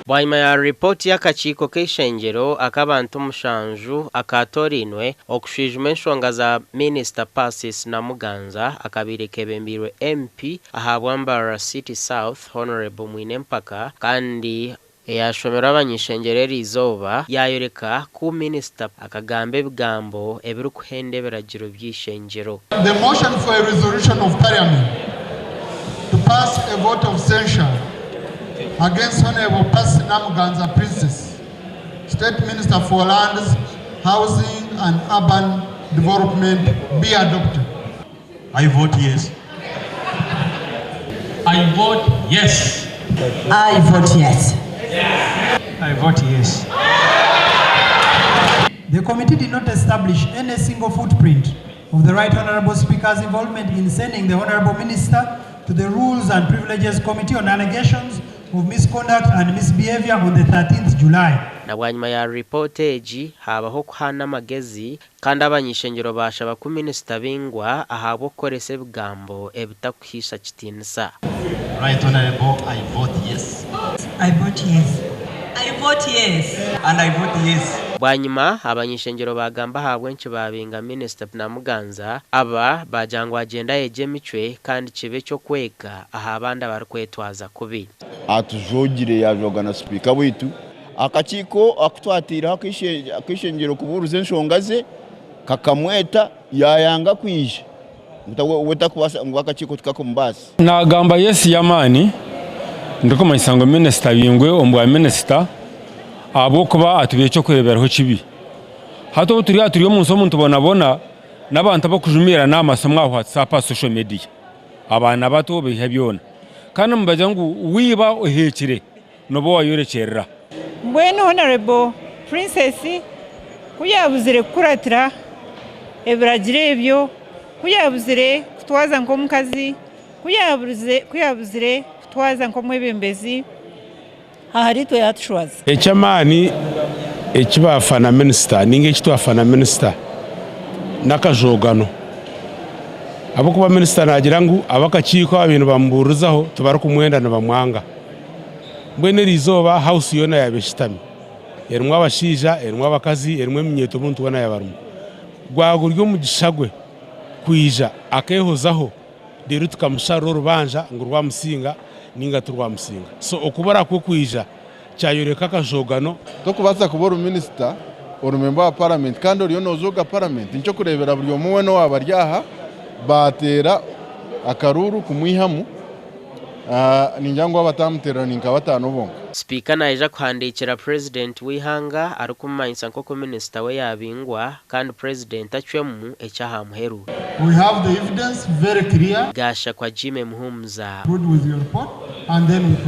Bwanyuma ya ripoti y'akakiiko k'eishengyero ak'abantu mushanju akatorinwe okushwijuma enshonga za Minisita Persis Namuganza akabireke bembirwe MP ahabwa Mbara City South Honorable Mwinempaka kandi yashomera abany'eishengyero eriizooba yayoreka ku Minisita akagambe ebigambo ebirukuhendebera giro by'eishengyero. The motion for a resolution of Parliament to pass a vote of censure against Honorable Persis Namuganza Princess, State Minister for Lands, Housing and Urban Development, be adopted. I vote yes. I vote yes. I vote yes. I vote yes. The committee did not establish any single footprint of the Right Honourable Speaker's involvement in sending the Honourable Minister to the Rules and Privileges Committee on allegations of misconduct and misbehavior on the 13th July. Na bwanyuma ya report eji habaho kuhana magezi kandi abany'eishengyero bashaba ku Minisita bingwa ahabo korese bigambo ebitakuhisha kitinisa. Right Honorable, I vote yes. I vote yes. I vote yes. And I vote yes. Bwanyuma abany'eishengyero bagamba habwenki babinga Minisita Namuganza aba bajangwa agenda yejemicwe kandi kibe cyo kweka ahabanda barikwetwaza kubi. Atujogire yajoga na speaker witu akakiiko akutwatira ak'eishengyero kuburuza enshonga ze kakamweta yayanga kwije weta kubasa ngo akakiiko tukakumbasa nagamba yes yamani ndiko mayisango Minisita bingwe ombwa Minisita abo kuba atubiye cyo kwereberaho kibi hato turiyo munsi omuntu bonabona n'abantu bakujumira n'amasomo aho WhatsApp social media abana bato bihebyona kandi mbaje ngo wiba uhekire nobo wayorekerera. Mbwenu Honorable Princess kuyabuzire kuratira ebiragire ebyo kuyabuzire kutwaza nko mukazi kuyabuzire kutwaza nko mwebembezi ahari to yatushwaza ekyamani ekibafana Minisita ninge kitwafana Minisita nakajogano abo kuba Minisita nagira ngo abakakiiko abintu bamburuzaho tubara kumwenda na bamwanga mbwene rizoba house yona yabeshitami erimwe abashija erimwe abakazi erimwe minyeto omuntu wana yabarumu gwaguryo mugishagwe kwija akehozaho rero tukamusharo rubanja ngo rwamusinga ninga turwamusinga so okubara ko kwija cyayoreka akajogano to kubaza kubora Minisita orumemba wa Parliament kandi oriyo nozoga Parliament nicyo kurebera buri umwe no wabaryaha batera akaruru kumwihamu ninjangwa batamuteraniga batanu bonga. Speaker naija kuhandikira President wihanga arukumanyisa nko Minisita we yabingwa kandi President acwemu ecyahamuheru. We have the evidence very clear. Gasha kwa Jime Muhumza. Good with your report and then we